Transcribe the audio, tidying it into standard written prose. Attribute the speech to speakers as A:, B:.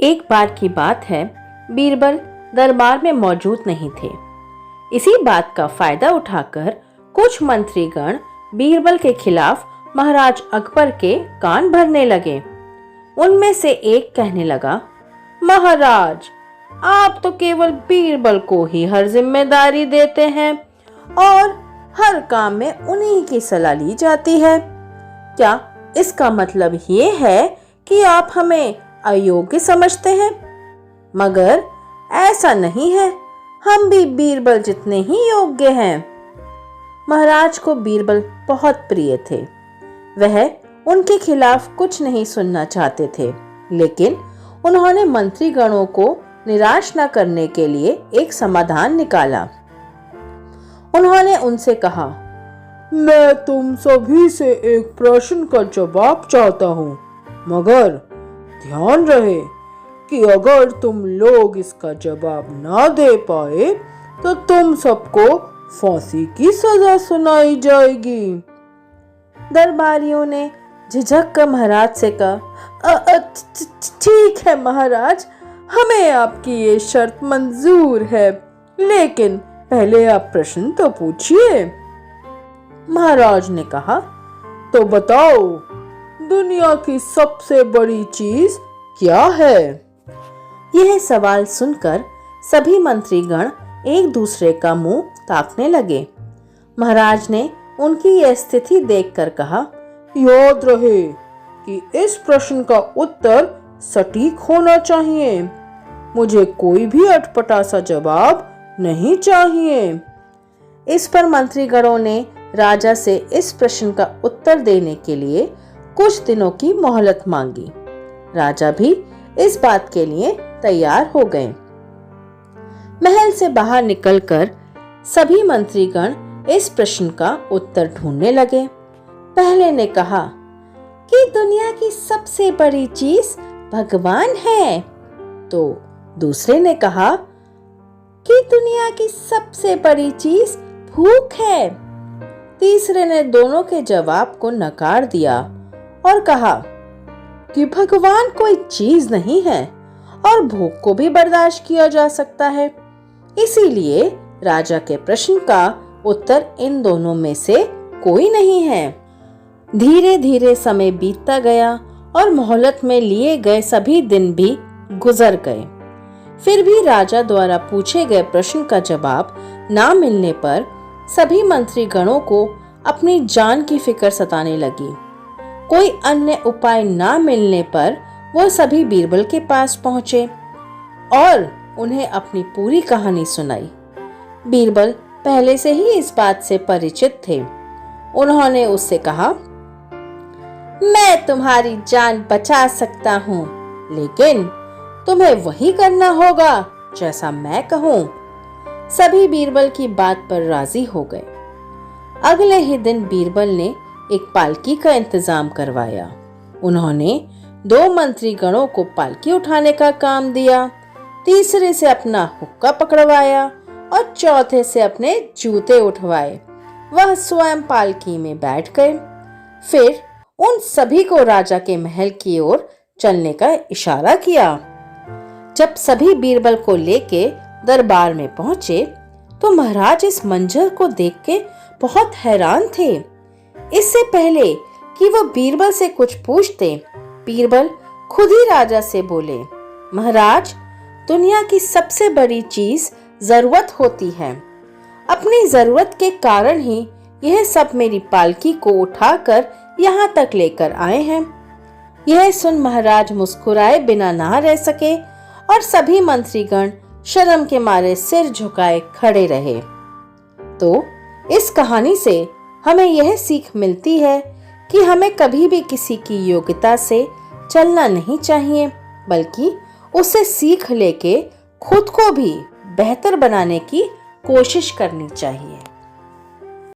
A: एक बार की बात है, बीरबल दरबार में मौजूद नहीं थे। इसी बात का फायदा उठाकर कुछ मंत्रीगण बीरबल के खिलाफ महाराज अकबर के कान भरने लगे। उनमें से एक कहने लगा, महाराज, आप तो केवल बीरबल को ही हर जिम्मेदारी देते हैं और हर काम में उन्हीं की सलाह ली जाती है। क्या इसका मतलब ये है कि आप हमें अयोग्य समझते हैं? मगर ऐसा नहीं है, हम भी बीरबल जितने ही योग्य हैं। महाराज को बीरबल बहुत प्रिय थे। वह उनके खिलाफ कुछ नहीं सुनना चाहते थे, लेकिन उन्होंने मंत्रीगणों को निराश न करने के लिए एक समाधान निकाला। उन्होंने उनसे कहा,
B: मैं तुम सभी से एक प्रश्न का जवाब चाहता हूँ, मगर ध्यान रहे कि अगर तुम लोग इसका जवाब ना दे पाए तो तुम सबको फांसी की सजा सुनाई जाएगी।
A: दरबारियों ने झिझक कर महाराज से कहा, ठीक है महाराज, हमें आपकी ये शर्त मंजूर है, लेकिन पहले आप प्रश्न तो पूछिए।
B: महाराज ने कहा, तो बताओ, दुनिया की सबसे बड़ी चीज क्या है?
A: यह सवाल सुनकर सभी मंत्रीगण एक दूसरे का मुंह ताकने लगे। महाराज ने उनकी यह स्थिति देखकर कहा,
B: याद रहे कि इस प्रश्न का उत्तर सटीक होना चाहिए। मुझे कोई भी अटपटा सा जवाब नहीं चाहिए।
A: इस पर मंत्रीगणों ने राजा से इस प्रश्न का उत्तर देने के लिए कुछ दिनों की मोहलत मांगी। राजा भी इस बात के लिए तैयार हो गए। महल से बाहर निकलकर सभी मंत्रीगण इस प्रश्न का उत्तर ढूंढने लगे। पहले ने कहा कि दुनिया की सबसे बड़ी चीज भगवान है, तो दूसरे ने कहा कि दुनिया की सबसे बड़ी चीज भूख है। तीसरे ने दोनों के जवाब को नकार दिया और कहा कि भगवान कोई चीज नहीं है और भूख को भी बर्दाश्त किया जा सकता है। इसीलिए राजा के प्रश्न का उत्तर इन दोनों में से कोई नहीं है। धीरे धीरे समय बीतता गया और मोहलत में लिए गए सभी दिन भी गुजर गए। फिर भी राजा द्वारा पूछे गए प्रश्न का जवाब ना मिलने पर सभी मंत्रीगणों को अपनी जान की फिक्र सताने लगी। कोई अन्य उपाय ना मिलने पर वो सभी बीरबल के पास पहुंचे और उन्हें अपनी पूरी कहानी सुनाई। बीरबल पहले से ही इस बात से परिचित थे। उन्होंने उससे कहा, मैं तुम्हारी जान बचा सकता हूँ, लेकिन तुम्हें वही करना होगा जैसा मैं कहूँ। सभी बीरबल की बात पर राजी हो गए। अगले ही दिन बीरबल ने एक पालकी का इंतजाम करवाया। उन्होंने 2 मंत्रीगणों को पालकी उठाने का काम दिया, तीसरे से अपना हुक्का पकड़वाया और चौथे से अपने जूते उठवाए। वह स्वयं पालकी में बैठ गए। फिर उन सभी को राजा के महल की ओर चलने का इशारा किया। जब सभी बीरबल को लेके दरबार में पहुंचे तो महाराज इस मंजर को देख के बहुत हैरान थे। इससे पहले कि वो बीरबल से कुछ पूछते, बीरबल खुद ही राजा से बोले, महाराज, दुनिया की सबसे बड़ी चीज जरूरत होती है। अपनी जरूरत के कारण ही यह सब मेरी पालकी को उठाकर यहाँ तक लेकर आए हैं। यह सुन महाराज मुस्कुराए बिना ना रह सके और सभी मंत्रीगण शर्म के मारे सिर झुकाए खड़े रहे। तो इस कहानी से हमें यह सीख मिलती है कि हमें कभी भी किसी की योग्यता से चलना नहीं चाहिए, बल्कि उससे सीख लेके खुद को भी बेहतर बनाने की कोशिश करनी चाहिए।